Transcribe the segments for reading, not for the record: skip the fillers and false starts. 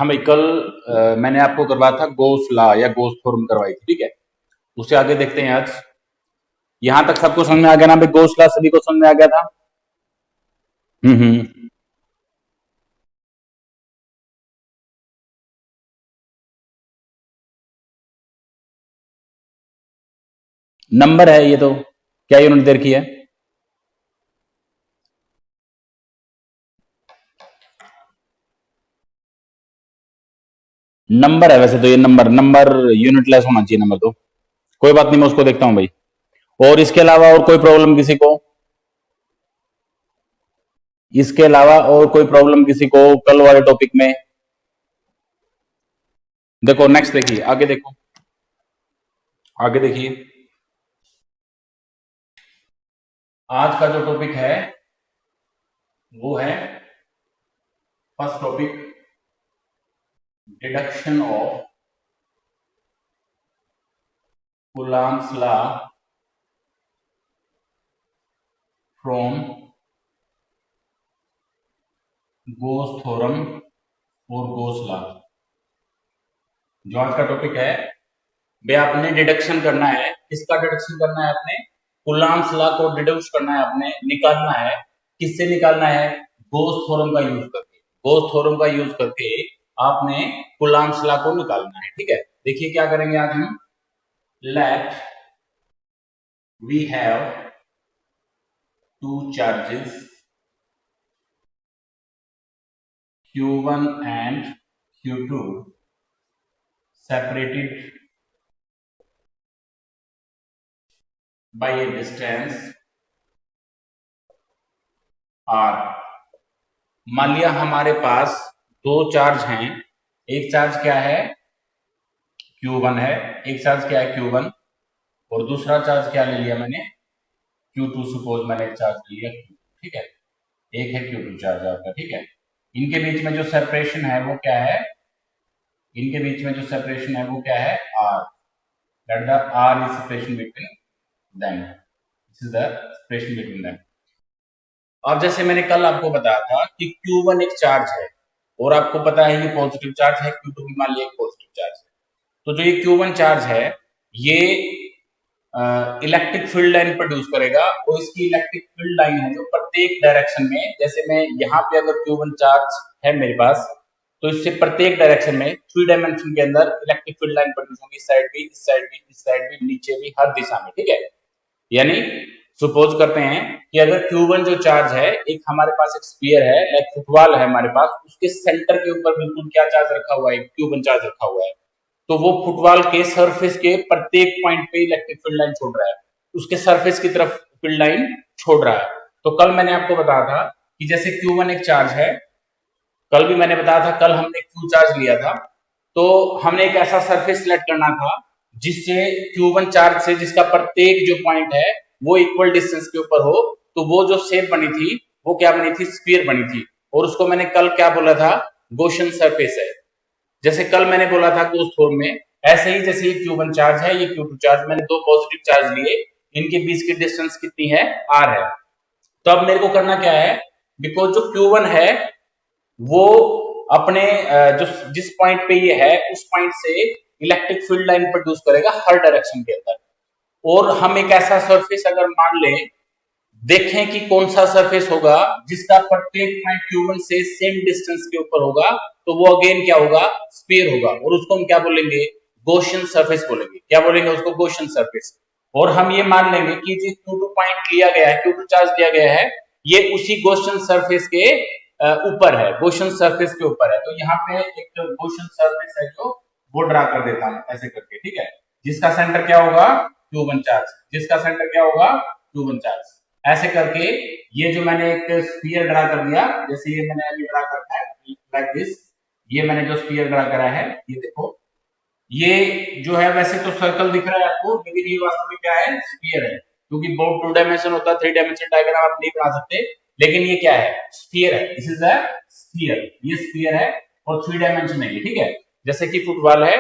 हाँ भाई, कल मैंने आपको करवाया था गोस लॉ या गोस थ्योरम करवाई थी, ठीक है। उससे आगे देखते हैं आज। यहां तक सबको समझ में आ गया ना भाई? गोस लॉ सभी को समझ में आ गया था? हम्म। नंबर है ये तो, क्या यूनिट देर की है? नंबर है वैसे तो, ये नंबर नंबर यूनिट लेस होना चाहिए नंबर तो। कोई बात नहीं, मैं उसको देखता हूँ भाई। और इसके अलावा और कोई प्रॉब्लम किसी को? इसके अलावा और कोई प्रॉब्लम किसी को कल वाले टॉपिक में? देखो नेक्स्ट, देखिए आगे देखो, आगे देखिए। आज का जो टॉपिक है वो है first topic, deduction of Coulomb's law from goes theorem और गोस लॉ। जो आज का टॉपिक है वे आपने डिडक्शन करना है। किसका डिडक्शन करना है आपने? कूलम्ब्स लॉ को डिडक्ट करना है आपने, निकालना है। किससे निकालना है? गोस थ्योरम का यूज करके। गोस थ्योरम का यूज करके आपने कूलम्ब्स लॉ को निकालना है, ठीक है। देखिए क्या करेंगे आज हम। Let we have two charges Q1 and Q2 separated by a distance R। मान लिया हमारे पास दो चार्ज हैं। एक चार्ज क्या है? Q1 है। एक चार्ज क्या है? Q1। और दूसरा चार्ज क्या ले लिया मैंने? Q2। सपोज मैंने एक चार्ज ले लिया Q2, ठीक है। एक है Q2 चार्ज आपका, ठीक है। इनके बीच में जो सेपरेशन है वो क्या है? इनके बीच में जो सेपरेशन है वो क्या है? R। Let the R is separation between them। This is the separation between them। अब जैसे मैंने कल आपको बताया था कि Q1 एक चार्ज है और आपको पता है ये पॉजिटिव चार्ज है, Q2 भी मान लिया एक पॉजिटिव चार्ज है। तो जो ये Q1 चार्ज है ये इलेक्ट्रिक फील्ड लाइन प्रोड्यूस करेगा, और इसकी इलेक्ट्रिक फील्ड लाइन है जो प्रत्येक डायरेक्शन में, जैसे मैं यहाँ पे अगर Q1 चार्ज है मेरे पास, तो इससे प्रत्येक डायरेक्शन में थ्री डायमेंशन के अंदर इलेक्ट्रिक फील्ड लाइन प्रोड्यूस होगी। इस साइड भी, इस साइड भी, इस साइड भी, नीचे भी, हर दिशा में, ठीक है। यानी सपोज करते हैं कि अगर Q1 जो चार्ज है, एक हमारे पास एक स्फीयर है, लाइक फुटबॉल है हमारे पास, उसके सेंटर के ऊपर बिल्कुल क्या चार्ज रखा हुआ है? Q1 चार्ज रखा हुआ है। तो वो फुटबॉल के सरफेस के प्रत्येक पॉइंट पे इलेक्ट्रिक फील्ड लाइन छोड़ रहा है, उसके सरफेस की तरफ फील्ड लाइन छोड़ रहा है। तो कल मैंने आपको बताया था कि जैसे Q1 एक चार्ज है, कल भी मैंने बताया था, कल हमने Q चार्ज लिया था, तो हमने एक ऐसा सरफेस सिलेक्ट करना था जिससे Q1 चार्ज से जिसका प्रत्येक जो पॉइंट है वो इक्वल डिस्टेंस के ऊपर हो। तो वो जो शेप बनी थी वो क्या बनी थी? स्फीयर बनी थी। और उसको मैंने कल क्या बोला था? गोशन सरफेस है। जैसे कल मैंने बोला था गोस थ्योरम में, ऐसे ही जैसे ये Q1 चार्ज है, ये Q2 चार्ज, मैंने दो पॉजिटिव चार्ज लिए, इनके बीच की डिस्टेंस कितनी है? R है। तो अब मेरे को करना क्या है? बिकॉज जो Q1 है वो अपने जो जिस पॉइंट पे ये है उस पॉइंट से इलेक्ट्रिक फील्ड लाइन प्रोड्यूस करेगा हर डायरेक्शन के अंदर। और हम एक ऐसा सरफेस अगर मान लें, देखें कि कौन सा सरफेस होगा जिसका प्रत्येक पॉइंट Q1 से सेम डिस्टेंस के ऊपर होगा, तो वो अगेन क्या होगा? स्फीयर होगा। और उसको हम क्या बोलेंगे? गोशियन सरफेस बोलेंगे। क्या बोलेंगे उसको? Gaussian surface. और हम ये मान लेंगे कि जो Q2 पॉइंट लिया गया है, Q2 चार्ज दिया गया है, ये उसी गोशियन सरफेस के ऊपर है, गोशियन सरफेस के ऊपर है। तो यहाँ पे एक गोशियन सरफेस है जो वो ड्रा कर देता हूं ऐसे करके, ठीक है। जिसका सेंटर क्या होगा? Q1 charge. जिसका सेंटर क्या होगा? Q1 charge. ऐसे करके ये जो मैंने एक स्फीयर ड्रा कर दिया, जैसे ये मैंने अभी ड्रा करता है लाइक दिस, ये मैंने जो स्फीयर ड्रा करा है, ये देखो, ये जो है वैसे तो सर्कल दिख रहा है आपको, लेकिन ये वास्तव में क्या है? स्फीयर है। क्योंकि बोर्ड टू डायमेंशन होता है, थ्री डायमेंशन डायग्राम आप नहीं बना सकते, लेकिन ये क्या है? स्फीयर है। This is a sphere. ये स्फीयर है और थ्री डायमेंशन है ये, ठीक है। जैसे कि फुटबॉल है,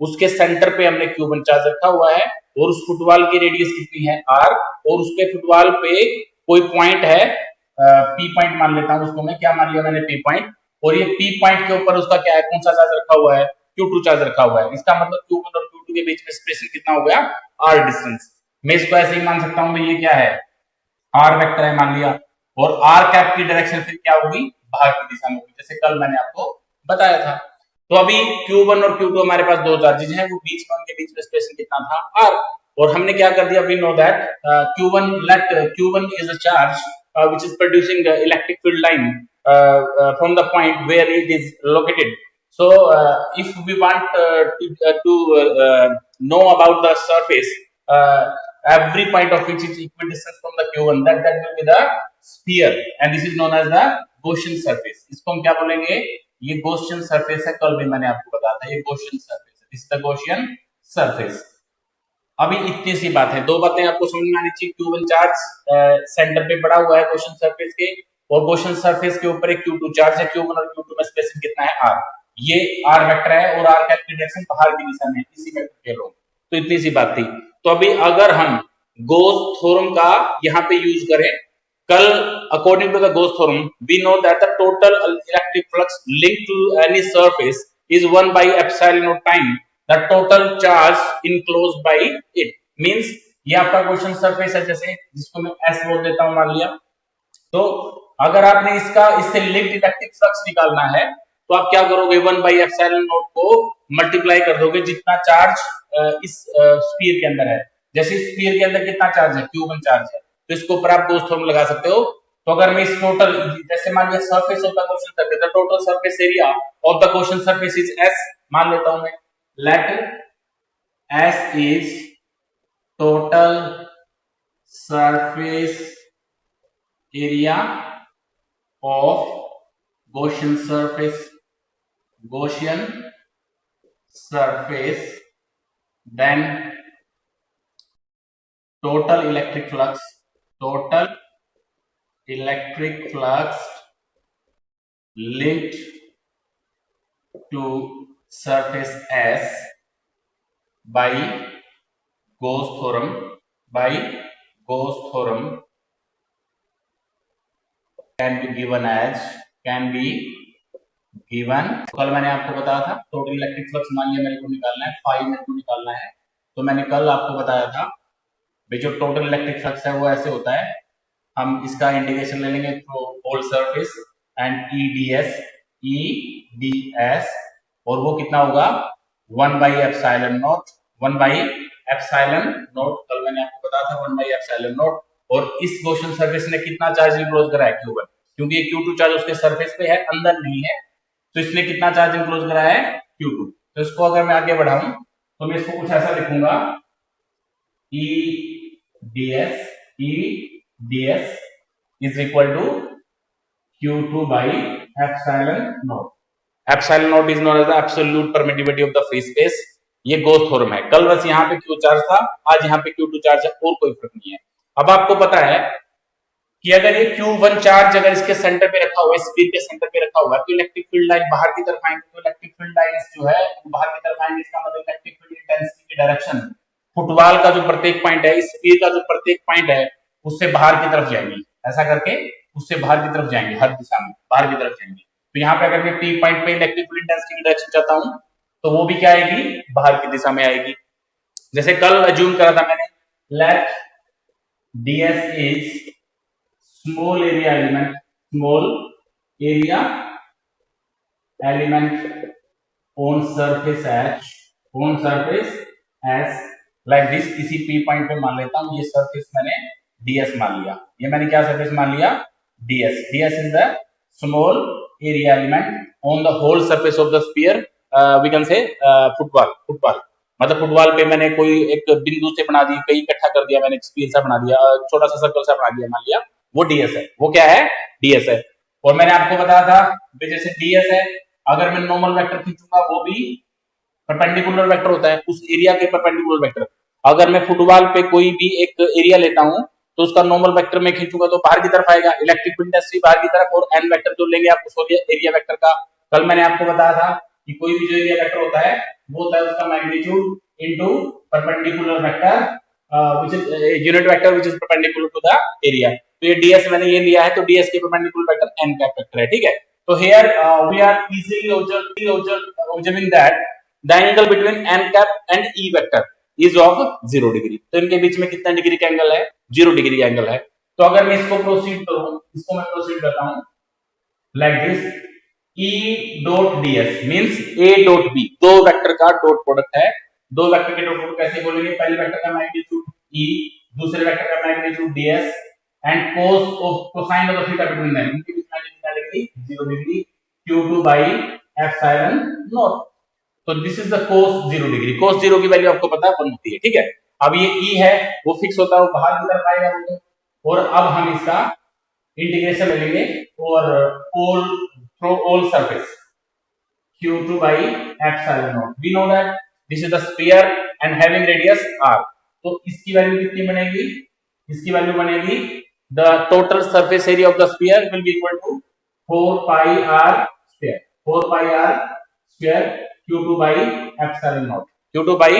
उसके सेंटर पे हमने Q1 चार्ज रखा हुआ है, और उस फुटबॉल की रेडियस कितनी है? R। और उसके फुटबॉल पे कोई पॉइंट है, P पॉइंट मान लेता हूं उसको मैं, क्या मान लिया मैंने? P point. और ये P पॉइंट के ऊपर उसका क्या है, कौन सा चार्ज रखा हुआ है, Q2 चार्ज रखा हुआ है। इसका मतलब Q1 और Q2 के बीच में स्पेस कितना हो गया, R डिस्टेंस। मैं इसको ऐसे ही मान सकता हूँ भाई ये क्या है, R वेक्टर है मान लिया, और R कैप की डायरेक्शन फिर क्या होगी, बाहर की दिशा में होगी, जैसे कल मैंने आपको बताया था। तो अभी Q1 और Q2 हमारे पास दो चार्जेज हैं, वो बीच में, उनके बीच में स्पेस कितना था, R। और हमने क्या कर दिया, we know that Q1 let Q1 is a charge which is producing the electric field line from the point where it is located. So if we want know about the surface, every point of which is equidistant from the Q1, that will be the sphere, and this is known as the Gaussian surface. इसको हम क्या बोलेंगे, ये Gaussian surface है, कल भी मैंने आपको बताया था, ये Gaussian surface है, this is the Gaussian surface। अभी इतनी सी बात है, दो बातें आपको समझ में आनी चाहिए। Q1 चार्ज सेंटर पे पड़ा हुआ है Gaussian surface के, और Gaussian surface के ऊपर एक Q2 चार्ज है, Q1 और Q2 में स्पेसिंग कितना है, R। ये R वेक्टर है और R का डायरेक्शन बाहर की दिशा में है, इसी वेक्टर के लोग। तो इतनी सी बात थी। तो अभी अगर हम गोस थ्योरम का यहाँ पे यूज करें, कल according to the Gauss theorem we know that the total electric flux linked to any surface is 1 by epsilon naught time the total charge enclosed by it। Means ये आपका क्वेश्चन सरफेस है, जैसे जिसको मैं S बोल देता हूं मान लिया। तो अगर आपने इससे लिंक्ड इलेक्ट्रिक फ्लक्स निकालना है, तो आप क्या करोगे, 1 by epsilon naught को मल्टीप्लाई कर दोगे जितना चार्ज इस स्फीयर के अंदर है। जैसे स्फीयर के अंदर कितना चार्ज है, Q1 चार्ज है, तो इसके ऊपर आप गोस थ्योरम लगा सकते हो। तो अगर मैं इस टोटल, जैसे मान लिया surface of the question surface, the total surface area of the question surface is S मान लेता हूं मैं। Let S is total surface area of Gaussian surface, then total electric flux linked to surface S by Gauss theorem can be given कल मैंने आपको बताया था total electric flux मान लिया मेरे को निकालना है, फाई मेरे को निकालना है। तो मैंने कल आपको बताया था भाई जो टोटल इलेक्ट्रिक फ्लक्स है वो ऐसे होता है, हम इसका इंटीग्रेशन ले लेंगे through whole surface and EDS, और वो कितना होगा 1 by epsilon naught, कल मैंने आपको बताया था 1 by epsilon naught। और इस गॉसियन सरफेस ने कितना चार्ज इनक्लोज करा है, Q1, क्योंकि ये Q2 चार्ज उसके सरफेस पे है, अंदर नहीं है, तो इसने कितना चार्ज इनक्लोज करा है, Q2। तो इसको अगर मैं आगे बढ़ाऊं तो मैं इसको कुछ ऐसा लिखूंगा, EDS is equal to Q2 by epsilon naught। epsilon naught is known as the absolute permittivity of the free space। ये गोस थ्योरम है। कल बस यहाँ पे Q चार्ज था, आज यहाँ पे Q2 चार्ज है, और कोई फर्क नहीं है। अब आपको पता है कि अगर ये Q1 चार्ज अगर इसके सेंटर पे रखा हुआ है, स्फीयर के सेंटर पे रखा हुआ है, तो इलेक्ट्रिक फील्ड लाइन बाहर की तरफ आएंगे। तो इलेक्ट्रिक फील्ड लाइंस जो है बाहर की तरफ आएंगे, इसका मतलब इलेक्ट्रिक फील्ड इंटेंसिटी की डायरेक्शन फुटबॉल का जो प्रत्येक पॉइंट है, स्फीयर का जो प्रत्येक पॉइंट है, उससे बाहर की तरफ जाएंगे। ऐसा करके उससे बाहर की तरफ जाएंगे, हर दिशा में बाहर की तरफ जाएंगे। तो यहाँ पे अगर मैं P पॉइंट पे इलेक्ट्रिक फील्ड इंटेंसिटी की डायरेक्शन चाहता हूँ, तो वो भी क्या आएगी, बाहर की दिशा में आएगी। जैसे कल अज्यूम करा था मैंने, let ds is small area element on surface S like this। किसी P पॉइंट पे मान लेता हूं, ये सरफेस मैंने ds मान लिया। ये मैंने क्या सरफेस मान लिया, ds is the small area element on the whole surface of the sphere। we can say football मतलब फुटबॉल पे मैंने कोई एक बिंदु से बना दी, कई इकट्ठा कर दिया मैंने, स्फीयर सा बना दिया, छोटा सा सर्कल सा बना दिया, मान लिया वो ds है। वो क्या है, ds है। और मैंने आपको बताया था जैसे ds है, अगर मैं नॉर्मल वेक्टर खींचूंगा वो भी परपेंडिकुलर वेक्टर होता है, उस एरिया के परपेंडिकुलर वेक्टर। अगर मैं फुटबॉल पे कोई भी एक एरिया लेता हूं तो उसका नॉर्मल वेक्टर में खींचूंगा तो बाहर की तरफ आएगा, इलेक्ट्रिक फील्ड इंटेंसिटी बाहर की तरफ, और एन वेक्टर जो लेंगे आप उसको एरिया वेक्टर का। कल मैंने आपको बताया था कि कोई भी जो एरिया वेक्टर होता है वो होता है उसका magnitude into perpendicular vector which is unit vector which is perpendicular to the area. तो ये ds मैंने ये लिया है, तो ds के perpendicular vector n cap vector है, ठीक है। तो here we are easily observing that the angle between n cap and e vector is of 0 degree. तो इनके बीच में कितना डिग्री का एंगल है? 0 डिग्री का एंगल है। तो अगर मैं इसको प्रोसीड करूं, इसको मैं प्रोसीड करता हूं like this, E dot ds means A dot B, दो वेक्टर का डॉट प्रोडक्ट है। दो वेक्टर के डॉट प्रोडक्ट कैसे बोलेंगे? पहले वेक्टर का मैग्नीट्यूड E, दूसरे वेक्टर का magnitude ds and cosine of the theta between them, इनके बीच में कितना degree? 0 degree, q2 by epsilon naught। तो this is the cos 0 degree. cos 0 की वैल्यू आपको पता है 1 होती है, ठीक है। अब ये E है वो फिक्स होता है, वो बाहर की तरफ आएगा। और अब हम इसका इंटीग्रेशन ले लेंगे और all surface q2 by epsilon naught। we know that this is the sphere and having radius r। तो इसकी वैल्यू कितनी बनेगी? इसकी वैल्यू बनेगी the total surface area of the sphere will be equal to 4 pi r square, 4 pi r square q2 by epsilon naught, q2 by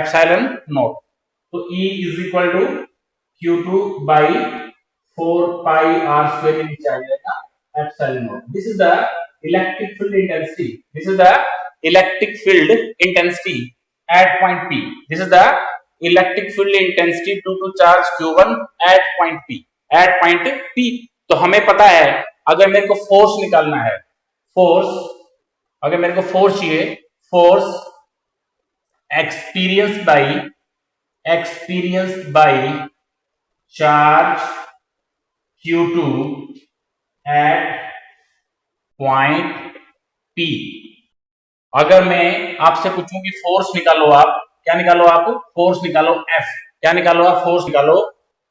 epsilon naught। तो E is equal to q2 by 4 pi r square के नीचे आ जाएगा epsilon naught। This is the electric field intensity। This is the electric field intensity at point P। This is the electric field intensity due to charge Q1 at point P। At point P। तो हमें पता है अगर मेरे को force निकालना है, force, अगर मेरे को फोर्स चाहिए, force experienced by charge Q2 at point P। अगर मैं आपसे पूछूं कि फोर्स निकालो, आप क्या निकालो? आप फोर्स निकालो F। क्या निकालो? आप फोर्स निकालो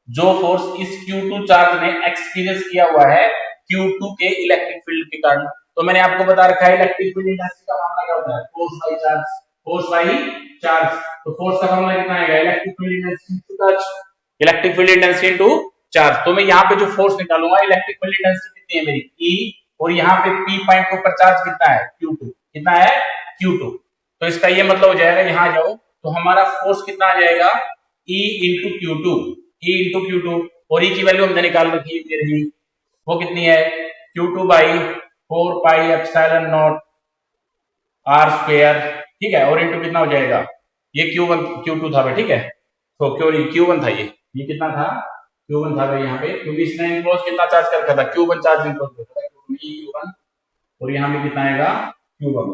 जो फोर्स इस Q2 चार्ज ने एक्सपीरियंस किया हुआ है Q2 के इलेक्ट्रिक फील्ड के कारण। तो मैंने आपको बता रखा है इलेक्ट्रिक फील्ड इंटेंसिटी का फॉर्मूला क्या होता है? Force by charge, force by charge. तो फोर्स का फॉर्मूला कितना आएगा? Electric field intensity into charge, electric field intensity into charge. तो मैं यहाँ पे जो फोर्स निकालूंगा, इलेक्ट्रिक फील्ड इंटेंसिटी कितनी है मेरी? E, और यहाँ पे P पॉइंट के ऊपर चार्ज कितना है? Q2। कितना है? Q2। तो इसका ये मतलब हो जाएगा, यहाँ जाओ तो हमारा फोर्स कितना आ जाएगा? E into Q2, E into Q2। और E की वैल्यू हमने निकाल रखी है मेरी, वो कितनी है? Q2 by 4 pi epsilon not R square, ठीक है। और इंटू कितना हो जाएगा? ये Q1 Q2 था भाई, ठीक है। तो Q1 था, ये कितना था? Q1 था भाई यहाँ पे, क्योंकि इसने इनक्लोज कितना चार्ज कर रखा था? Q1 चार्ज इनक्लोज कर रखा था, Q1। और यहाँ पे कितना आएगा? Q1।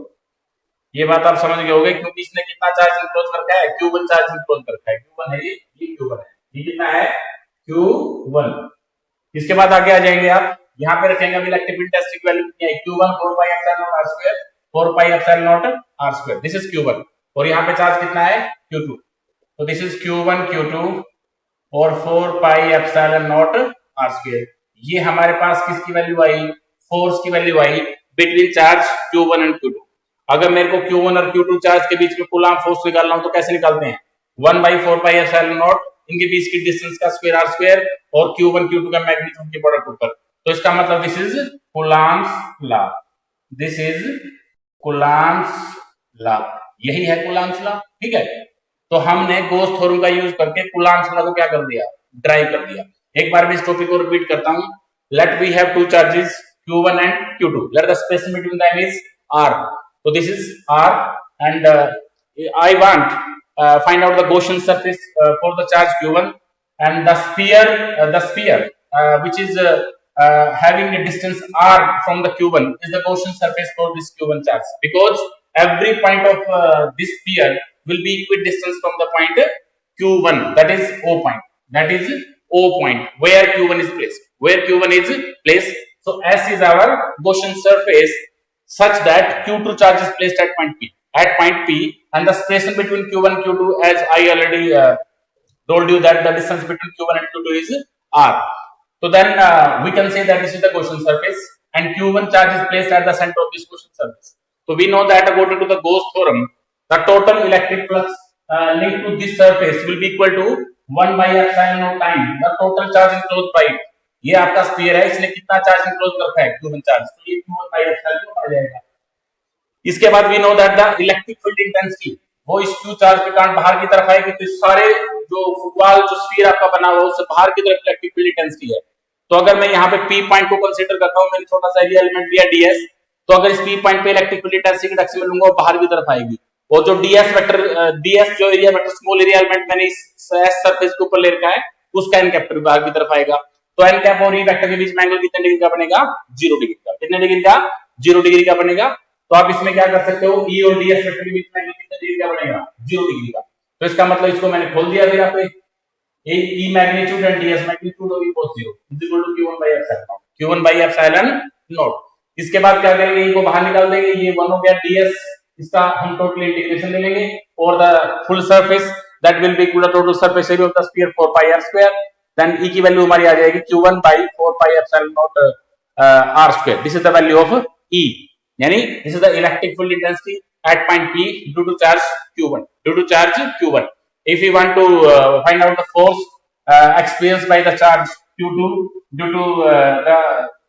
ये बात आप समझ गए होंगे, क्योंकि इसने कितना चार्ज इनक्लोज कर रखा है? Q1 चार्ज इनक्लोज कर रखा है। Q1 है ये Q1 है। ये कितना है? Q1। इसके बाद आगे आ जाएंगे आप, यहाँ पे रखेंगे अभी इलेक्ट्रिक फील्ड इंटेंसिटी की वैल्यू कितनी है? Q1 4 pi epsilon not R square, 4 pi epsilon not R square. This is Q1। और यहाँ पे चार्ज कितना है? Q2। तो दिस इज Q1 Q2 और 4 pi epsilon not R square. ये हमारे पास किसकी वैल्यू आई? फोर्स की value I between charge Q1 and Q2। अगर मेरे को Q1 और Q2 चार्ज के बीच में कूलम्ब फोर्स निकालना हो तो कैसे निकालते हैं? 1 by 4 पाई एप्सिलॉन नॉट, इनके बीच की डिस्टेंस का स्क्वायर R स्क्वायर, और Q1 Q2 का मैग्नीट्यूड के प्रोडक्ट ऊपर। तो इसका मतलब this is Coulomb's law. This is Coulomb's law, यही है कूलम्ब्स लॉ, ठीक है। तो हमने गॉस थ्योरम का यूज करके कूलम्ब्स लॉ को क्या कर दिया? ड्राइव कर दिया। एक बार मैं इस टॉपिक को रिपीट करता हूं। Let we have two charges Q1 and Q2, let the space between them is R। so this is R, and I want find out the Gaussian surface for the charge Q1, and the sphere which is having a distance R from the Q1 is the Gaussian surface for this Q1 charge, because every point of this sphere will be equidistant from the point Q1, that is O point, that is O point where Q1 is placed, where Q1 is placed. So S is our Gaussian surface such that Q2 charge is placed at point P. At point P, and the space between Q1 and Q2, as I already told you that the distance between Q1 and Q2 is R. So then we can say that this is the Gaussian surface, and Q1 charge is placed at the center of this Gaussian surface. So we know that according to the Gauss theorem, the total electric flux linked to this surface will be equal to 1 by epsilon naught time the total charge enclosed by it। ये आपका sphere है, इसने कितना charge enclose कर रखा है? Q1 charge. तो ये Q1 बाय एप्सिलॉन नॉट आ जाएगा। इसके बाद we know that the electric field intensity वो इस Q चार्ज के कारण बाहर की तरफ आएगी, तो सारे जो फुटबॉल जो स्फीयर आपका बना हुआ है उससे बाहर की तरफ इलेक्ट्रिक फील्ड इंटेंसिटी है। तो अगर मैं यहाँ पे पी पॉइंट को कंसीडर करता हूँ, मैंने छोटा सा एरिया एलिमेंट लिया डीएस, तो अगर इस पी पॉइंट पे इलेक्ट्रिक फील्ड इंटेंसिटी की डायरेक्शन में लूंगा वो बाहर की तरफ आएगी, और जो डीएस वेक्टर डीएस जो area vector small area element मैंने इस एस सरफेस के ऊपर ले रखा है, उसका एन कैपिटल बाहर की तरफ आएगा। तो एन कैप और ई वेक्टर के बीच में एंगल कितने डिग्री का बनेगा? 0 डिग्री का। कितने डिग्री का? 0 डिग्री का बनेगा। तो आप इसमें क्या कर सकते हो, ई और डीएस वेक्टर के बीच में एंगल कितने डिग्री का बनेगा? 0 डिग्री का। तो इसका मतलब इसको मैंने खोल दिया, फिर आप E magnitude and ds magnitude of equals 0 is equal to q1 by epsilon naught, q1 by epsilon naught। इसके बाद क्या करेंगे, इनको बाहर निकाल देंगे, ये 1 हो गया ds, इसका हम टोटल इंटीग्रेशन ले लेंगे, और the full surface that will be equal to total surface area of the sphere 4 pi r square, then e की वैल्यू हमारी आ जाएगी q1 by 4 pi epsilon naught r square। This is the value of E, यानी this is the electric field intensity at point P due to charge q1, due to charge q1। If we want to find out the force experienced by the charge q2 due to the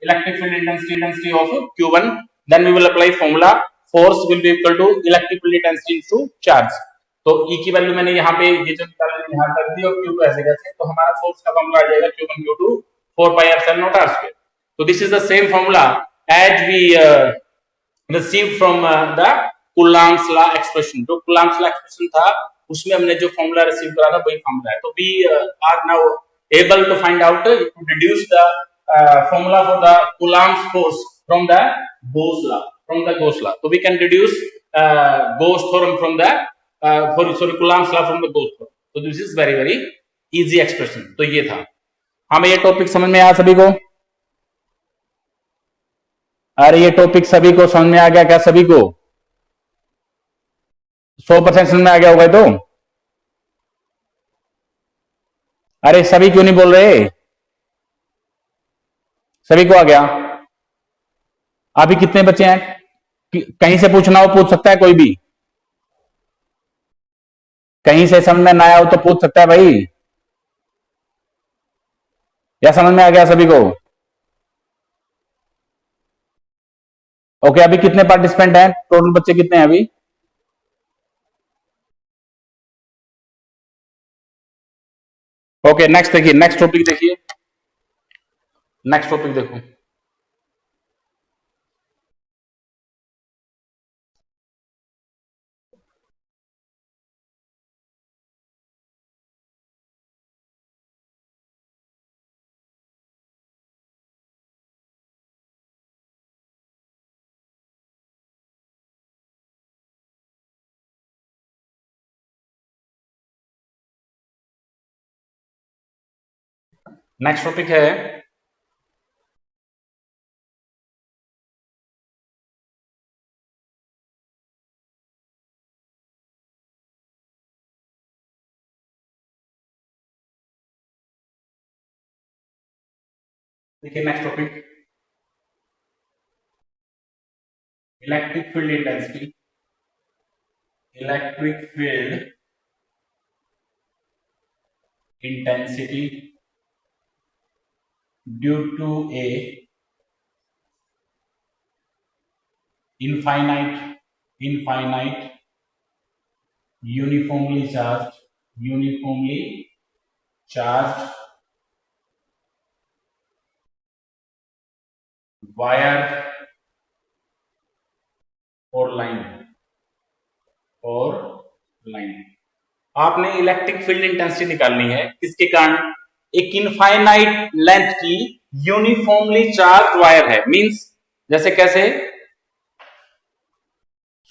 electric field intensity of q1, then we will apply formula, force will be equal to electric field intensity into charge। तो E की value मैंने यहाँ पे ये जो निकाला यहाँ कर दी, और Q2 ऐसे कैसे, तो हमारा फोर्स का फॉर्मूला आ जाएगा Q1 Q2 4 pi epsilon naught r square। तो this is the same formula as we received from the Coulomb's law expression। जो Coulomb's law expression था उसमें हमने जो फॉर्मूला रिसीव करा था वही फॉर्मूला है। तो we are now able to find out to deduce the formula for the Coulomb's force from the Gauss law। तो we can deduce Gauss theorem from the Coulomb's law from the Gauss theorem। तो this is very very easy expression. तो ये था, हमें ये topic समझ में आया सभी को? अरे ये टॉपिक सभी को समझ में आ गया क्या? सभी को 100% समझ में आ गया होगा तो? अरे सभी क्यों नहीं बोल रहे? सभी को आ गया? अभी कितने बच्चे हैं? कहीं से पूछना हो पूछ सकता है कोई भी, कहीं से समझ में ना आया हो तो पूछ सकता है भाई, या समझ में आ गया सभी को? ओके, अभी कितने पार्टिसिपेंट हैं? टोटल बच्चे कितने हैं अभी? ओके, नेक्स्ट देखिए, नेक्स्ट टॉपिक देखिए, नेक्स्ट टॉपिक देखो। नेक्स्ट टॉपिक है देखिए, next topic electric field intensity. Electric field intensity due to a infinite uniformly charged wire और लाइन आपने इलेक्ट्रिक फील्ड इंटेंसिटी निकालनी है, किसके कारण? एक इनफाइनाइट लेंथ की यूनिफॉर्मली चार्ज वायर है। मींस जैसे कैसे?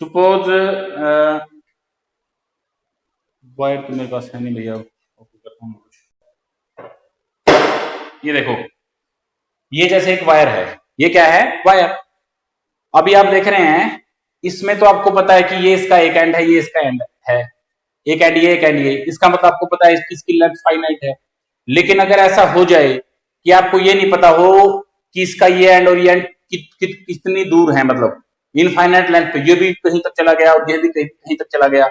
सपोज वायर तो मेरे पास है नहीं भैया, करता हूं कुछ। ये देखो, ये जैसे एक वायर है, ये क्या है? वायर। अभी आप देख रहे हैं इसमें तो आपको पता है कि ये इसका एक एंड है, ये इसका एंड है, एक एंड ये, एक एंड ये, इसका मतलब आपको पता है इसकी लेंथ फाइनाइट है। लेकिन अगर ऐसा हो जाए कि आपको ये नहीं पता हो कि इसका ये एंड और ये एंड कितनी दूर है, मतलब इनफाइनाइट लेंथ पे ये भी कहीं तक चला गया और ये भी कहीं तक चला गया,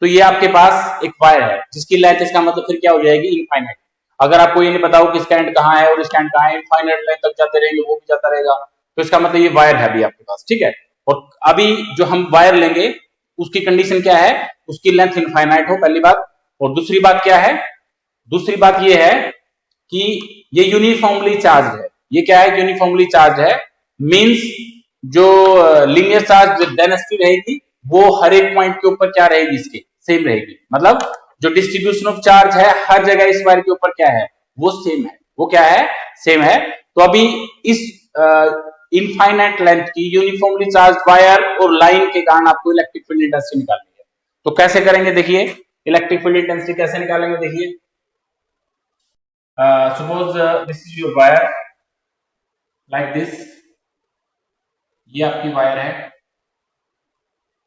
तो ये आपके पास एक वायर है जिसकी लेंथ, इसका मतलब फिर क्या हो जाएगी? इनफाइनाइट। अगर आपको ये नहीं पता हो कि इसका एंड कहाँ है और इसका एंड कहाँ है, इनफाइनाइट लेंथ तक जाते रहेंगे, वो भी जाता रहेगा, तो इसका मतलब ये वायर है अभी आपके पास, ठीक है। और अभी जो हम वायर लेंगे उसकी कंडीशन क्या है? उसकी लेंथ इनफाइनाइट हो, पहली बात। और दूसरी बात क्या है? दूसरी बात ये है कि ये यूनिफॉर्मली चार्ज है। ये क्या है, यूनिफॉर्मली चार्ज है। मींस जो लीनियर चार्ज डेंसिटी रहेगी वो हर एक पॉइंट के ऊपर क्या रहेगी, इसके सेम रहेगी। मतलब जो डिस्ट्रीब्यूशन ऑफ चार्ज है हर जगह इस वायर के ऊपर क्या है, वो सेम है। वो क्या है, सेम है। तो अभी इस इनफाइनाइट लेंथ की यूनिफॉर्मली चार्ज वायर और लाइन के कारण आपको इलेक्ट्रिक फील्ड इंटेंसिटी निकालनी है। तो कैसे करेंगे, देखिए इलेक्ट्रिक फील्ड इंटेंसिटी कैसे निकालेंगे। देखिए suppose this is your wire like this, ये आपकी वायर है,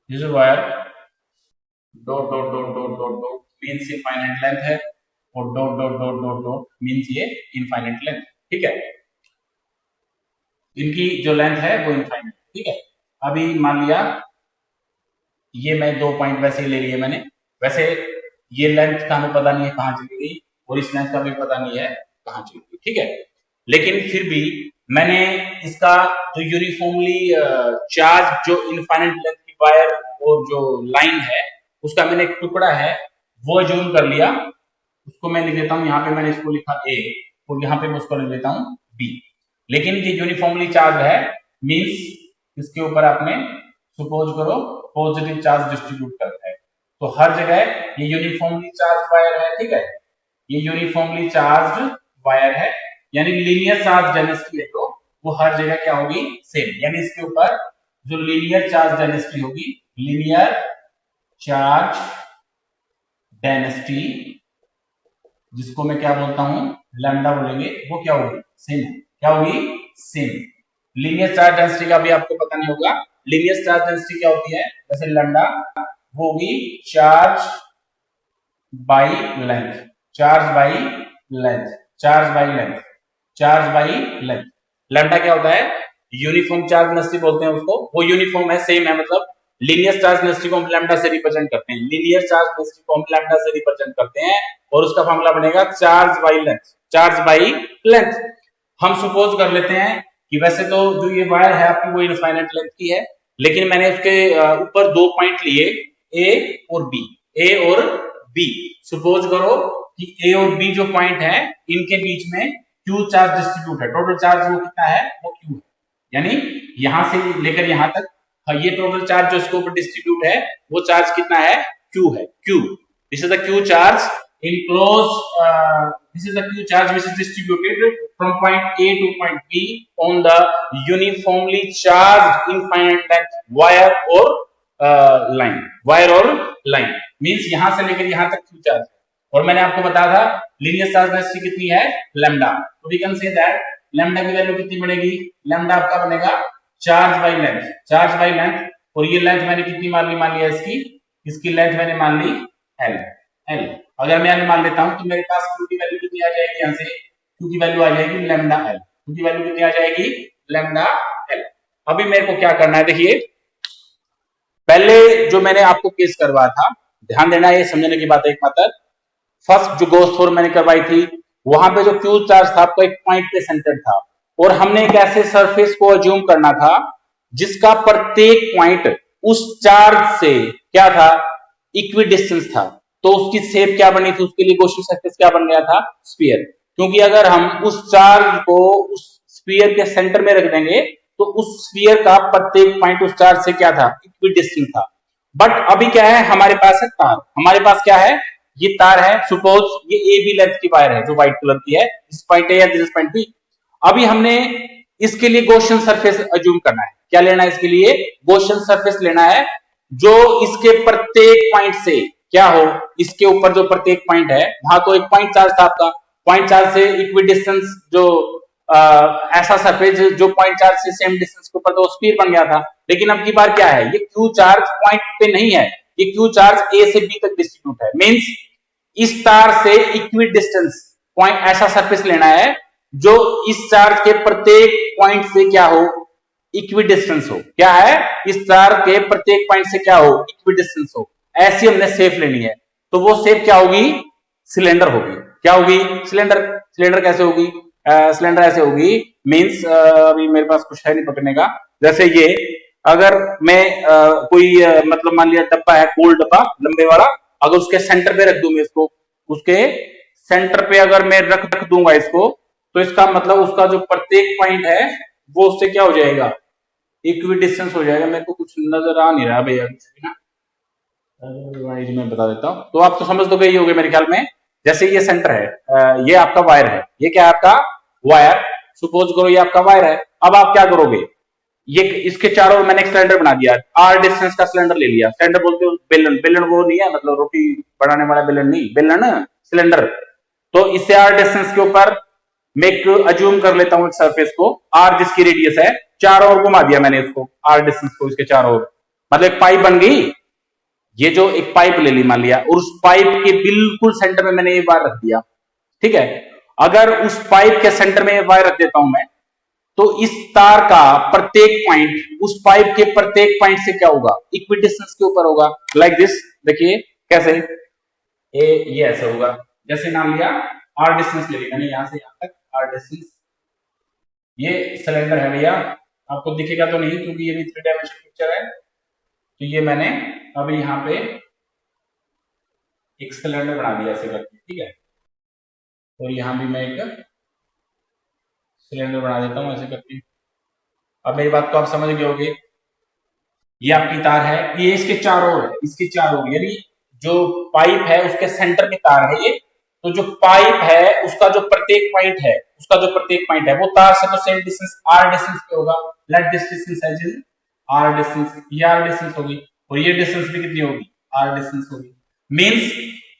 this is wire, dot dot dot dot dot dot means infinite length है, और dot dot dot dot dot means ये इनफाइनाइट लेंथ, ठीक है। इनकी जो लेंथ है वो इनफाइनाइट, ठीक है। अभी मान लिया ये मैं 2 पॉइंट वैसे ही ले लिए मैंने, वैसे ये लेंथ का हमें पता नहीं है कहां चली गई, और इस लेंथ का भी पता नहीं है कहां चली गई, ठीक है। लेकिन फिर भी मैंने इसका जो यूनिफॉर्मली चार्ज जो इनफाइनाइट लेंथ की वायर और जो लाइन है उसका मैंने एक टुकड़ा है वो जूम कर लिया, उसको मैं लिख देता हूं, यहाँ पे मैंने इसको लिखा ए और यहाँ पे मैं उसको लिख देता हूं बी। लेकिन ये यूनिफॉर्मली चार्ज है, मींस इसके ऊपर आपने सपोज करो पॉजिटिव चार्ज डिस्ट्रीब्यूट करता है, तो हर जगह ये यूनिफॉर्मली चार्ज वायर है, ठीक है। ये यूनिफॉर्मली चार्ज वायर है, यानी लीनियर चार्ज डेंसिटी है तो वो हर जगह क्या होगी, सेम। यानी इसके ऊपर जो लीनियर चार्ज डेंसिटी होगी, लीनियर चार्ज डेंसिटी जिसको मैं क्या बोलता हूं, लैम्डा बोलेंगे, वो क्या होगी, सेम। क्या होगी, सेम। लीनियर चार्ज डेंसिटी का भी आपको पता नहीं होगा। लीनियर चार्ज डेंसिटी क्या होती है, जैसे लैम्डा वो होगी charge by length, charge by length, charge by length, charge by length. Lambda क्या होता है, यूनिफॉर्म चार्ज डेंसिटी बोलते हैं उसको, वो यूनिफॉर्म है, सेम है। मतलब लीनियर चार्ज डेंसिटी को हम लैम्डा से रिप्रेजेंट करते हैं, लीनियर चार्ज डेंसिटी को हम लैम्डा से रिप्रेजेंट करते हैं, और उसका फॉर्मूला बनेगा charge by length, charge by length. हम सपोज कर लेते हैं कि वैसे तो जो ये वायर है आपकी वो इनफाइनाइट लेंथ की है, लेकिन मैंने उसके ऊपर 2 पॉइंट लिए ए और बी, ए और बी। सपोज करो कि ए और बी जो पॉइंट है इनके बीच में क्यू चार्ज डिस्ट्रीब्यूट है, टोटल चार्ज वो कितना है, वो क्यू है। यानी यहां से लेकर यहां तक ये टोटल चार्ज जो इसके ऊपर डिस्ट्रीब्यूट है वो चार्ज कितना है, क्यू है, Q. This is the Q charge enclosed, this is the q charge which is distributed from point A to point B on the uniformly charged infinite length wire or line, wire or line means यहां से लेकर यहां तक q charge। और मैंने आपको बताया था लीनियर चार्ज डेंसिटी कितनी है, लैम्डा। तो we can say that lambda की वैल्यू कितनी बनेगी, लैम्डा आपका बनेगा charge by length, charge by length. और ये लेंथ मैंने कितनी मान ली, मान लिया इसकी लेंथ मैंने मान ली एल, एल। अगर मैं मान लेता हूं तो मेरे पास q की वैल्यू कितनी आ जाएगी, यहां से q की वैल्यू आ जाएगी लैम्डा एल, q की वैल्यू कितनी आ जाएगी, लैम्डा एल। अभी मेरे को क्या करना है, देखिए पहले जो मैंने आपको केस करवाया था, ध्यान देना, ये समझने की बात है। एक मात्र फर्स्ट जो गोस थोर मैंने करवाई थी वहां पे जो क्यू चार्ज था आपका एक पॉइंट पे सेंटर था, और हमने एक ऐसे सरफेस को अज्यूम करना था जिसका प्रत्येक पॉइंट उस चार्ज से क्या था, इक्वी डिस्टेंस था। तो उसकी शेप क्या बनी थी, उसके लिए गॉसियन सरफेस क्या बन गया था, स्फीयर। क्योंकि अगर हम उस चार्ज को उस स्फीयर के सेंटर में रख देंगे तो उस स्फीयर का प्रत्येक पॉइंट उस चार्ज से क्या था, इक्वी डिस्टेंस था। बट अभी क्या है, हमारे पास है तार, हमारे पास क्या है, ये तार है। सपोज ये ए बी लेंथ की वायर है जो व्हाइट कलर की है, दिस पॉइंट ए या दिस पॉइंट बी। अभी हमने इसके लिए गॉसियन सरफेस अज्यूम करना है। क्या लेना है इसके लिए, गॉसियन सरफेस लेना है जो इसके प्रत्येक पॉइंट से क्या हो, इसके ऊपर जो प्रत्येक पॉइंट है, वहां तो एक पॉइंट चार्ज था आपका, पॉइंट चार्ज से इक्वी डिस्टेंस जो ऐसा सरफेस जो पॉइंट चार्ज से सेम डिस्टेंस के ऊपर तो स्फीयर बन गया था। लेकिन अब की बार क्या है, ये क्यू चार्ज पॉइंट पे नहीं है, ये क्यू चार्ज ए से बी तक डिस्ट्रीब्यूट है। मींस इस तार से इक्वी डिस्टेंस पॉइंट ऐसा सरफेस लेना है जो इस चार्ज के प्रत्येक पॉइंट से क्या हो, इक्वी डिस्टेंस हो। क्या है, इस तार के प्रत्येक पॉइंट से क्या हो, इक्वी डिस्टेंस हो। ऐसी हमने शेप लेनी है, तो वो शेप क्या होगी, सिलेंडर होगी। क्या होगी, सिलेंडर। सिलेंडर कैसे होगी, सिलेंडर ऐसे होगी, मींस अभी मेरे पास कुछ है नहीं पकड़ने का। जैसे ये अगर मैं कोई मतलब मान लिया डब्बा है, गोल डब्बा लंबे वाला, अगर उसके सेंटर पे रख दूं मैं इसको, उसके सेंटर पे अगर मैं रख दूंगा इसको, तो इसका मतलब उसका जो प्रत्येक पॉइंट है वो उससे क्या हो जाएगा, इक्वी डिस्टेंस हो जाएगा। मेरे को कुछ नजर आ नहीं रहा भैया कुछ भी ना, अदरवाइज मैं बता देता हूँ। तो आप तो समझ तो गई होगे मेरे ख्याल में। जैसे ये सेंटर है, ये आपका वायर है, ये क्या है आपका वायर, सपोज करो ये आपका वायर है। अब आप क्या करोगे, ये इसके चारों ओर मैंने एक सिलेंडर बना दिया, आर डिस्टेंस का सिलेंडर ले लिया। सिलेंडर बोलते हो बेलन, बेलन वो नहीं है मतलब रोटी बनाने वाला बेलन नहीं, बेलन सिलेंडर। तो इससे आर डिस्टेंस के ऊपर मैं एक अज्यूम कर लेता हूँ एक सरफेस को, आर जिसकी रेडियस है, चारों ओर घुमा दिया मैंने इसको, आर डिस्टेंस को इसके चारों ओर, मतलब एक पाइप बन गई। ये जो एक पाइप ले ली मान लिया, और उस पाइप के बिल्कुल सेंटर में मैंने ये वायर रख दिया, ठीक है। अगर उस पाइप के सेंटर में ये वायर रख देता हूं मैं, तो इस तार का प्रत्येक पॉइंट उस पाइप के प्रत्येक पॉइंट से क्या होगा, इक्वी डिस्टेंस के ऊपर होगा, लाइक दिस। देखिए कैसे, ये ऐसे होगा। जैसे नाम लिया आर डिस्टेंस ले लिया मैंने, यहां से यहां तक आर डिस्टेंस। ये सिलेंडर है भैया, आपको दिखेगा तो नहीं क्योंकि ये भी 3 डायमेंशन पिक्चर है। तो ये मैंने अभी यहाँ पे एक सिलेंडर बना दिया ऐसे करके, ठीक है। और यहाँ भी मैं एक सिलेंडर बना देता हूँ ऐसे करके। अब मेरी बात को आप समझ गए होंगे। ये आपकी तार है, ये इसके चारों ओर है, इसके चारों ओर, यानी जो पाइप है उसके सेंटर में तार है ये। तो जो पाइप है उसका जो प्रत्येक पॉइंट है, उसका जो प्रत्येक पॉइंट है वो तार से तो सेम डिस्टेंस आर डिस्टेंस पे होगा। Let this distance as in r distance, ये आर डिस्टेंस होगी, और ये डिस्टेंस भी कितनी होगी, आर डिस्टेंस होगी। मींस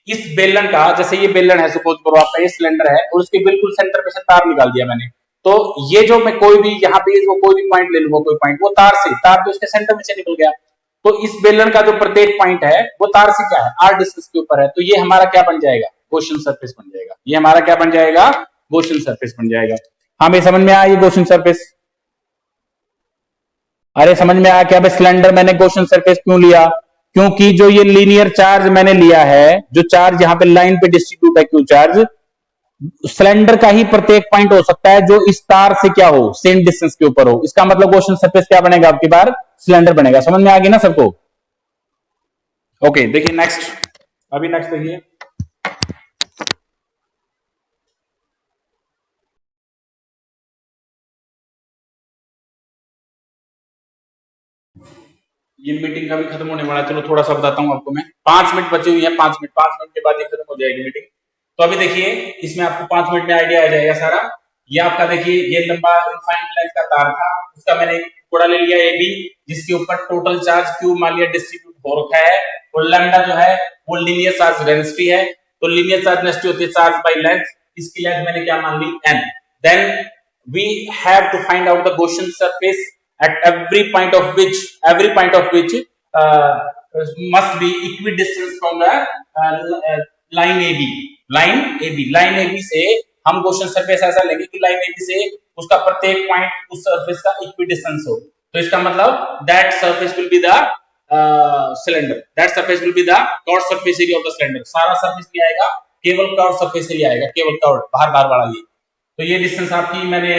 इस बेलन का, जैसे ये बेलन है सपोज करो आपका, ये सिलेंडर है और उसके बिल्कुल सेंटर में से तार निकाल दिया मैंने। तो ये जो मैं कोई भी यहाँ पे जो कोई भी पॉइंट ले लूंगा, कोई पॉइंट, वो तार से, तार तो इसके सेंटर में से निकल गया। तो इस बेलन का जो प्रत्येक पॉइंट है वो तार से क्या है, आर डिस्टेंस के ऊपर है। तो ये हमारा क्या बन जाएगा, गॉसियन सरफेस बन जाएगा। ये हमारा क्या बन जाएगा, गॉसियन सरफेस बन जाएगा। हमें समझ में आया ये गॉसियन सरफेस? अरे समझ में आया क्या भाई, सिलेंडर मैंने गॉसियन सरफेस क्यों लिया, क्योंकि जो ये लीनियर चार्ज मैंने लिया है, जो चार्ज यहाँ पे लाइन पे डिस्ट्रीब्यूट है, क्यू चार्ज, सिलेंडर का ही प्रत्येक पॉइंट हो सकता है जो इस तार से क्या हो, सेम डिस्टेंस के ऊपर हो। इसका मतलब गॉसियन सरफेस क्या बनेगा आपकी बार, सिलेंडर बनेगा। समझ में आ गई ना सबको? ओके देखिए नेक्स्ट, अभी नेक्स्ट देखिए। ये मीटिंग का भी खत्म होने वाला है, चलो थोड़ा सा बताता हूँ आपको मैं। 5 मिनट बची हुई है, 5 मिनट, 5 मिनट के बाद ये खत्म हो जाएगी मीटिंग। तो अभी देखिए इसमें आपको 5 मिनट में आइडिया आ जाएगा सारा। ये आपका देखिए ये लंबा इनफाइनाइट लेंथ का तार था, उसका मैंने एक टुकड़ा ले लिया ए बी, जिसके ऊपर टोटल चार्ज क्यू मान लिया डिस्ट्रीब्यूट हो रखा है, और लैम्डा जो है वो लीनियर चार्ज डेंसिटी है। तो लीनियर चार्ज डेंसिटी होती है चार्ज बाई लेंथ, इसकी लेंथ मैंने क्या मान ली, N. Then we have to find out the Gaussian surface at every point of which must be equidistant from the line AB। line AB से हम Gaussian surface ऐसा लेंगे कि लाइन AB से उसका प्रत्येक पॉइंट उस सरफेस का इक्विडिस्टेंस हो। तो इसका मतलब that surface will be the cylinder, that surface will be the curve surface area of the cylinder. सारा सरफेस नहीं आएगा, केवल कर्व सरफेस एरिया आएगा, केवल कर्व बाहर बाहर वाला ये। तो ये डिस्टेंस आपकी मैंने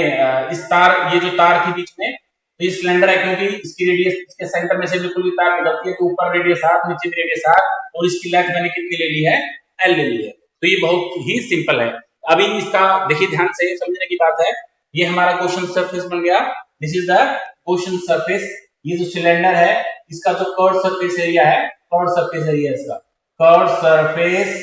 इस तार, ये जो तार थी बीच में, तो ये सिलेंडर है क्योंकि इसकी रेडियस इसके सेंटर में से बिल्कुल भी तार निकलती है, तो ऊपर रेडियस 8, नीचे भी रेडियस 8, और इसकी लेंथ मैंने कितनी ले ली है, एल ले ली है। तो ये बहुत ही सिंपल है। अभी इसका देखिए ध्यान से समझने की बात है। ये हमारा गॉसियन सरफेस बन गया, this is the Gaussian surface. ये जो सिलेंडर है इसका जो कर्व सरफेस एरिया है, कर्व सरफेस एरिया इसका, कर्व सरफेस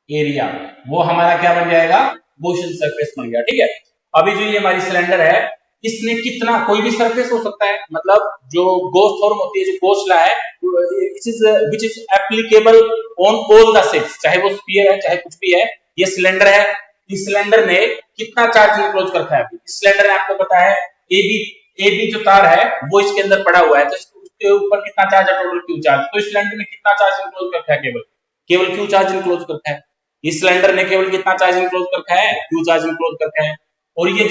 एरिया, वो हमारा क्या बन जाएगा, गॉसियन सरफेस बन गया, ठीक है। अभी जो ये हमारी सिलेंडर है, इसने कितना, कोई भी सरफेस हो सकता है, मतलब जो गोस फॉर्म होती है, जो गोस ला है, which is applicable on all the shapes, चाहे वो स्फीयर है चाहे कुछ भी है। ये सिलेंडर है, इस सिलेंडर ने कितना चार्ज इनक्लोज कर रखा है, इस सिलेंडर में आपको पता है AB जो तार है वो इसके अंदर पड़ा हुआ है, तो उसके ऊपर कितना चार्ज है, टोटल क्यू चार्ज। तो इस सिलेंडर में कितना चार्ज इनक्लोज कर रखा है, केवल क्यू चार्ज इनक्लोज कर रखा है। इस सिलेंडर ने केवल कितना चार्ज इनक्लोज कर रखा है, क्यू चार्ज इनक्लोज कर रखा है। और ये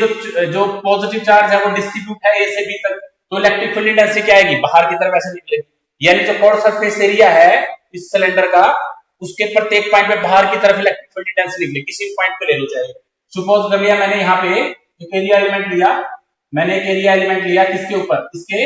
जो पॉजिटिव चार्ज है वो डिस्ट्रीब्यूट है ए से बी तक, तो इलेक्ट्रिक फील्ड इंटेंसिटी क्या आएगी, बाहर की तरफ ऐसे निकलेगी। यानी जो कोर सरफेस एरिया है इस सिलेंडर का, उसके प्रत्येक पॉइंट पे बाहर की तरफ इलेक्ट्रिक फील्ड इंटेंसिटी निकलेगी, किसी भी पॉइंट पे ले लो चाहे। सपोज कर लिया मैंने यहाँ पे एक एरिया एलिमेंट लिया, मैंने एक एरिया एलिमेंट लिया किसके ऊपर, इसके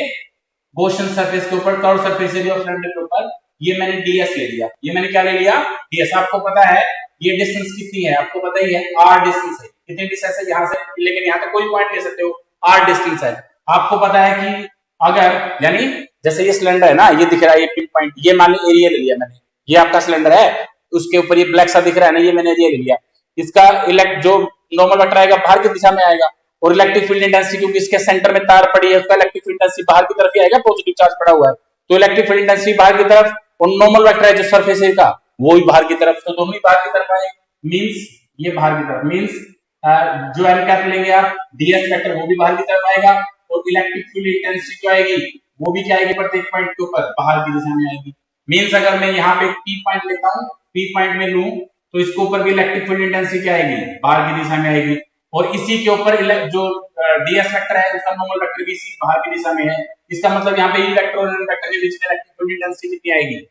गॉसियन सरफेस के ऊपर, curve surface area of cylinder के ऊपर। ये मैंने ds ले लिया, ये मैंने क्या ले लिया, ds। आपको पता है ये डिस्टेंस कितनी है, आपको पता ही है, r डिस्टेंस है, कितनी डिस्टेंस है यहाँ से, लेकिन यहाँ तक कोई पॉइंट ले सकते हो, r डिस्टेंस है। आपको पता है कि अगर यानी जैसे ये सिलेंडर है ना, ये दिख रहा है, ये पिन पॉइंट, ये मान ली एरिया ले लिया मैंने, ये आपका सिलेंडर है, उसके ऊपर ये ब्लैक सा दिख रहा है ना, ये मैंने एरिया ले लिया। इसका इलेक्ट जो नॉर्मल वेक्टर आएगा बाहर की दिशा में आएगा, और इलेक्ट्रिक फील्ड इंटेंसिटी क्योंकि इसके सेंटर में तार पड़ी है, उसका इलेक्ट्रिक फील्ड इंटेंसिटी बाहर की तरफ ही आएगा, पॉजिटिव चार्ज पड़ा हुआ है, तो इलेक्ट्रिक फील्ड इंटेंसिटी बाहर की तरफ, और नॉर्मल वेक्टर है जो सरफेस एरिया का वो भी बाहर की तरफ, तो दोनों ही बाहर की तरफ आएगा, मींस ये बाहर की तरफ, मींस जो एन कैप लेंगे आप ds वेक्टर वो भी बाहर की तरफ आएगा, और इलेक्ट्रिक फील्ड इंटेंसिटी जो आएगी वो भी क्या आएगी प्रत्येक पॉइंट के ऊपर बाहर की दिशा में आएगी। मींस अगर मैं यहाँ पे p पॉइंट लेता हूँ, p पॉइंट में लूं तो इसके ऊपर भी इलेक्ट्रिक फील्ड इंटेंसिटी क्या आएगी बाहर की दिशा में आएगी, और इसी के ऊपर जो ds वेक्टर है उसका नॉर्मल वेक्टर भी इसी बाहर की दिशा में है। इसका मतलब यहाँ पे e वेक्टर और n वेक्टर के बीच में इलेक्ट्रिक फील्ड इंटेंसिटी कितनी आएगी,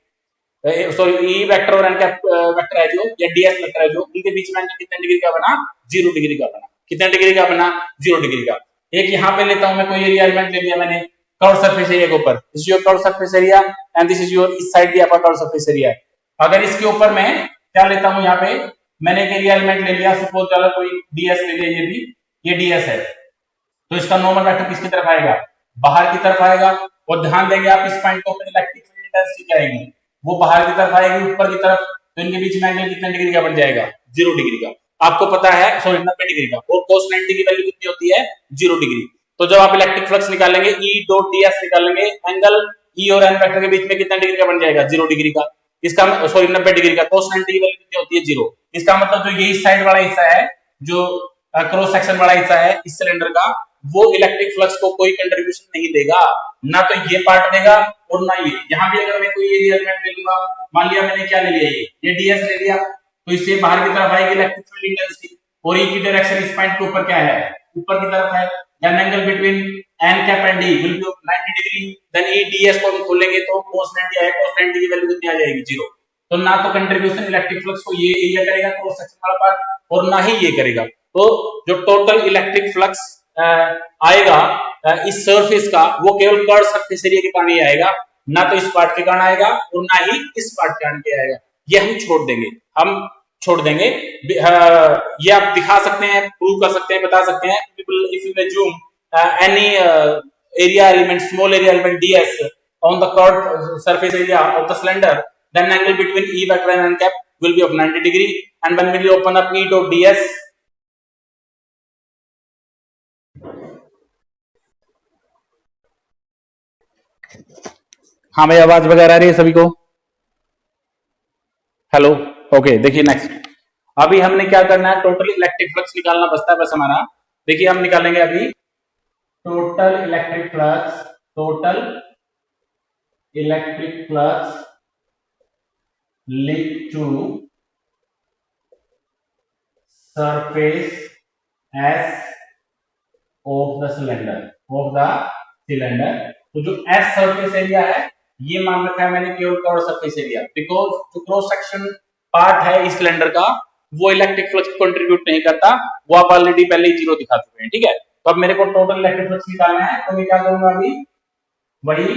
सॉरी ई वेक्टर और एन कैप वेक्टर है जो, या ds वेक्टर है जो, उनके बीच में एंगल कितने डिग्री का बना, 0 डिग्री का बना। कितने डिग्री का बना, 0 डिग्री का। एक यहाँ पे लेता हूं मैं, कोई एरिया एलिमेंट ले लिया मैंने कर्व सरफेस एरिया के ऊपर, this is your curve surface area and this is your, इस साइड भी आपका कर्व सरफेस एरिया है। अगर इसके ऊपर मैं क्या लेता हूं, यहाँ पे मैंने एक एरिया एलिमेंट ले लिया, सपोज चलो कोई ds ले लिया, ये भी ये ds है, तो इसका नॉर्मल वेक्टर किसकी तरफ आएगा, बाहर की तरफ आएगा, और ध्यान देंगे आप इस पॉइंट के ऊपर इलेक्ट्रिक फील्ड इंटेंसिटी क्या आएगी, वो बाहर की तरफ आएगी ऊपर की तरफ, तो इनके बीच में एंगल कितने डिग्री का बन जाएगा, 0 डिग्री का। आपको पता है, सॉरी 90 डिग्री का, और cos 90 की वैल्यू कितनी होती है, 0 डिग्री। तो जब आप इलेक्ट्रिक फ्लक्स निकालेंगे E डॉट ds निकालेंगे, एंगल E और n वेक्टर के बीच में कितना डिग्री का बन जाएगा, 0 डिग्री का। इसका सॉरी 90 डिग्री का, cos 90 की वैल्यू कितनी होती है, 0। इसका मतलब जो ये साइड वाला हिस्सा है, जो क्रॉस सेक्शन वाला हिस्सा है इस सिलेंडर का, वो इलेक्ट्रिक फ्लक्स को कोई कंट्रीब्यूशन नहीं देगा, ना तो ये पार्ट देगा और ना ये। यहाँ भी अगर मैं कोई एरिया एलिमेंट ले लूंगा, मान लिया मैंने क्या ले लिया, ये ds ले लिया, तो इससे बाहर की तरफ आएगी इलेक्ट्रिक फील्ड इंटेंसिटी, और E की डायरेक्शन इस पॉइंट के ऊपर क्या है, ऊपर की तरफ है, then angle between n cap and d will be 90 degree, then E ds को हम खोलेंगे तो cos 90 आएगा, cos 90 की वैल्यू कितनी आ जाएगी, 0। तो ना तो कंट्रीब्यूशन इलेक्ट्रिक फ्लक्स को ये एरिया करेगा क्रॉस सेक्शन वाला पार्ट, और ना ही ये करेगा। तो जो टोटल इलेक्ट्रिक फ्लक्स आएगा इस सरफेस का, वो केवल कर्व सरफेस एरिया के कारण ही आएगा, ना तो इस पार्ट के कारण आएगा और ना ही इस पार्ट के कारण के आएगा। ये हम छोड़ देंगे, ये आप दिखा सकते हैं, प्रूव कर सकते हैं, बता सकते हैं। If you assume any area element, small area element ds on the curved surface area of the cylinder, then angle between E vector and n cap will be of 90 degree, and when we open up E dot ds, हाँ भाई आवाज वगैरह आ रही है सभी को, hello, okay. देखिए next, अभी हमने क्या करना है, टोटल इलेक्ट्रिक फ्लक्स निकालना बचता है बस हमारा। देखिए हम निकालेंगे अभी total electric flux, total electric flux link to surface S of the cylinder, तो जो एस सरफेस एरिया है ये मान रखा है मैंने केवल कर्व सरफेस एरिया, बिकॉज जो क्रॉस सेक्शन पार्ट है इस सिलेंडर का वो इलेक्ट्रिक फ्लक्स कंट्रीब्यूट नहीं करता, वो आप ऑलरेडी पहले ही 0 दिखा चुके हैं, ठीक है। तो अब मेरे को टोटल इलेक्ट्रिक फ्लक्स निकालना है, तो मैं क्या करूंगा अभी, वही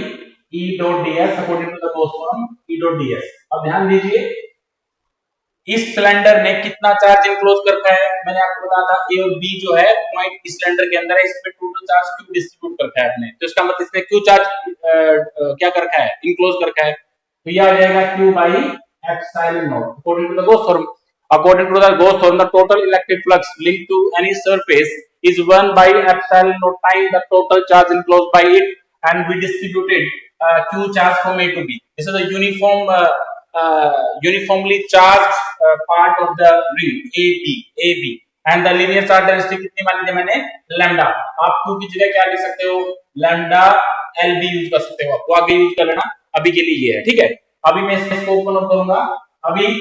E dot ds according to the Gauss form, E dot ds। अब ध्यान दीजिए इस सिलेंडर ने कितना चार्ज इनक्लोज कर रखा है, मैंने आपको बताया था A और B जो है पॉइंट इस सिलेंडर के अंदर है, इसमें टोटल चार्ज क्यों डिस्ट्रीब्यूट कर रखा है आपने, तो इसका मतलब इसमें क्यों चार्ज क्या कर रखा है, इनक्लोज कर रखा है, तो ये आ जाएगा Q by epsilon naught according to the Gauss form. According to the Gauss theorem, the total electric flux linked to any surface is 1 by epsilon naught times the total charge enclosed by it, and we distributed Q charge from A to B. This is a uniformly charged part of the ring AB, and the linear charge density कितनी मान लीजिए मैंने, lambda. आप Q की जगह क्या लिख सकते हो, लैम्डा LB यूज कर सकते हो, आपको आगे यूज कर लेना, अभी के लिए ये है, ठीक है। अभी मैं इसको ओपन अप करूंगा। अभी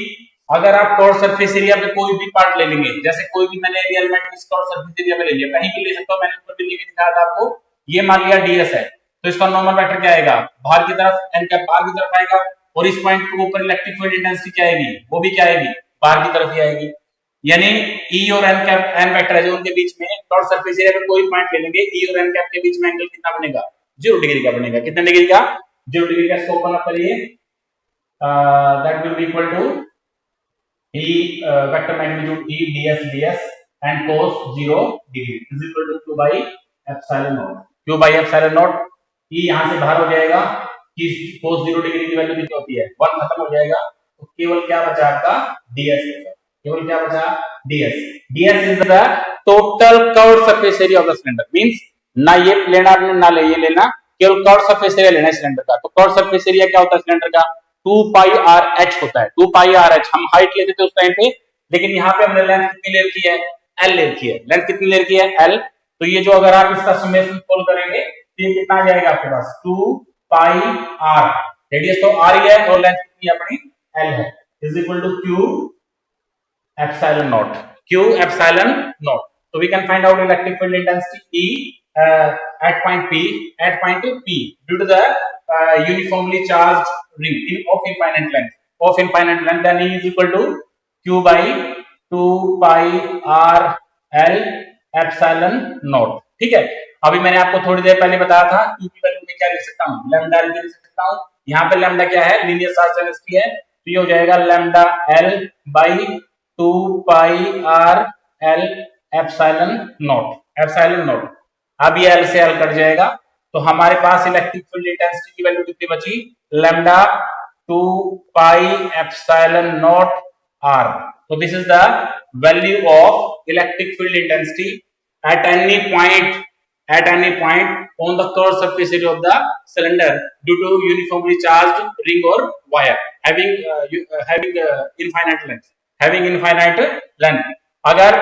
अगर आप कर्व सरफेस एरिया पे कोई भी पार्ट ले लेंगे, जैसे कोई भी मैंने एरिया एलिमेंट इस कर्व सरफेस एरिया पे ले लिया, कहीं भी ले सकता हूं, मैंने ऊपर भी लेके दिखाया था आपको, ये मान लिया ds है, तो इसका नॉर्मल वेक्टर क्या आएगा, बाहर की तरफ, n कैप बाहर की तरफ आएगा, और इस पॉइंट के ऊपर इलेक्ट्रिक फील्ड इंटेंसिटी क्या आएगी, वो भी क्या आएगी, बाहर की तरफ ही आएगी। यानी E और n कैप, n वेक्टर है जो उनके बीच में कर्व सरफेस एरिया पे कोई पॉइंट ले लेंगे, E और n कैप के बीच में एंगल कितना बनेगा, 0 डिग्री का बनेगा। कितने डिग्री का, 0 डिग्री का। इसको ओपन अप करिए, that will be equal to E vector magnitude E ds and cos 0 degree is equal to Q by epsilon naught. Q by epsilon naught, ये यहां से बाहर हो जाएगा कि cos 0 डिग्री की वैल्यू कितनी होती है, 1 खत्म हो जाएगा, तो केवल क्या बचा आपका ds बचा। केवल क्या बचा, ds। ds is the total curved surface area of the cylinder, means ना ये प्लेन आपने ना ले ये लेना, केवल कर्व्ड सरफेस एरिया लेना है सिलेंडर का। तो कर्व्ड सरफेस एरिया क्या होता है सिलेंडर का, 2 पाई आर एच होता है। 2 पाई आर एच हम हाइट लेते थे उस टाइम पे, लेकिन यहाँ पे हमने लेंथ कितनी ले रखी है, एल ले रखी है। लेंथ कितनी ले रखी है, एल। तो ये जो अगर आप इसका समेशन सोल्व करेंगे तो ये कितना आ जाएगा आपके पास, 2 पाई आर, रेडियस तो आर ही है और लेंथ कितनी अपनी एल है, is equal to Q epsilon naught. Q epsilon naught. So we can find out electric field intensity E at point P due to the uniformly charged ring of infinite length, then E is equal to Q by 2 pi r L epsilon naught। ठीक है, अभी मैंने आपको थोड़ी देर पहले बताया था Q की वैल्यू में क्या लिख सकता हूँ, लैम्डा L लिख सकता हूँ। यहाँ पे लैम्डा क्या है, लीनियर चार्ज डेंसिटी है, तो ये हो जाएगा lambda L by 2 pi r L epsilon not. अब ये L से L कट जाएगा, तो हमारे पास इलेक्ट्रिक फील्ड इंटेंसिटी की वैल्यू कितनी बची, lambda 2 pi epsilon not R। तो this is the value of electric field intensity at any point on the curved surface area of the cylinder due to uniformly charged ring or wire having infinite length। अगर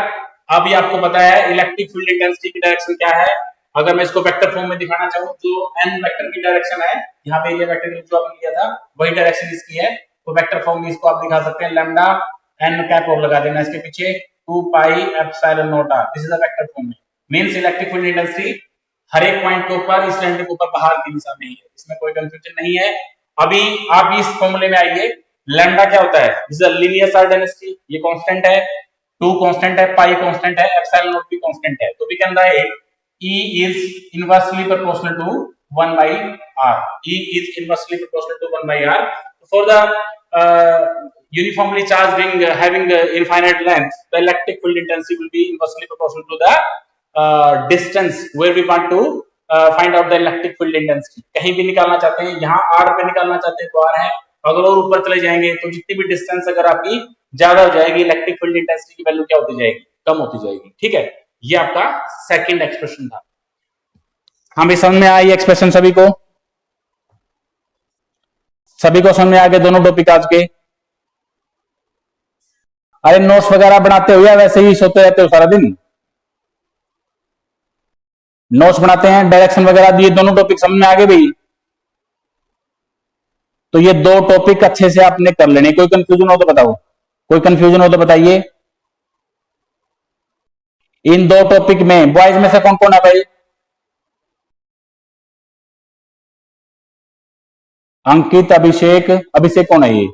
अभी आपको पता है electric field intensity की direction क्या है, अगर मैं इसको वेक्टर फॉर्म में दिखाना चाहूँ, जो n वेक्टर की डायरेक्शन है, यहाँ पे एरिया वेक्टर जो आपने लिया था वही डायरेक्शन इसकी है, तो वेक्टर फॉर्म में इसको आप दिखा सकते हैं लैम्डा n कैप और लगा देना इसके पीछे 2 pi epsilon not r। This is the vector form में, मींस इलेक्ट्रिक फील्ड इंटेंसिटी हर एक पॉइंट के ऊपर, इस सिलेंडर के ऊपर बाहर की दिशा में ही है, इसमें कोई कंफ्यूजन नहीं है। अभी आप इस फॉर्मूले में आइए, लैम्डा क्या होता है, this is linear charge density, ये कांस्टेंट है, 2 कांस्टेंट है, पाई कांस्टेंट है, एप्सिलॉन नॉट भी कांस्टेंट है, तो we can write E is inversely proportional to 1 by R। E is inversely proportional to 1 by R। For the uniformly charged ring having infinite length, the electric field intensity will be inversely proportional to the distance where we want to find out the electric field intensity। कहीं भी निकालना चाहते हैं, यहाँ R पे निकालना चाहते हैं तो R है, अगर और ऊपर चले जाएंगे तो जितनी भी डिस्टेंस अगर आपकी ज्यादा हो जाएगी, इलेक्ट्रिक फील्ड इंटेंसिटी की वैल्यू क्या होती जाएगी, कम होती जाएगी। ठीक है, ये आपका सेकंड एक्सप्रेशन था। हाँ भाई, समझ में आई एक्सप्रेशन सभी को समझ में आ गए दोनों टॉपिक आज के? अरे नोट्स वगैरह बनाते हो या वैसे ही सोते रहते हो सारा दिन? नोट्स बनाते हैं, डायरेक्शन वगैरह दिए, दोनों टॉपिक समझ में आ गए भाई? तो ये दो टॉपिक अच्छे से आपने कर लेने। कोई कंफ्यूजन हो तो बताओ, कोई कंफ्यूजन हो तो बताइए। इन दो टॉपिक में बॉयज में से कौन कौन है भाई? अंकित, अभिषेक कौन है ये?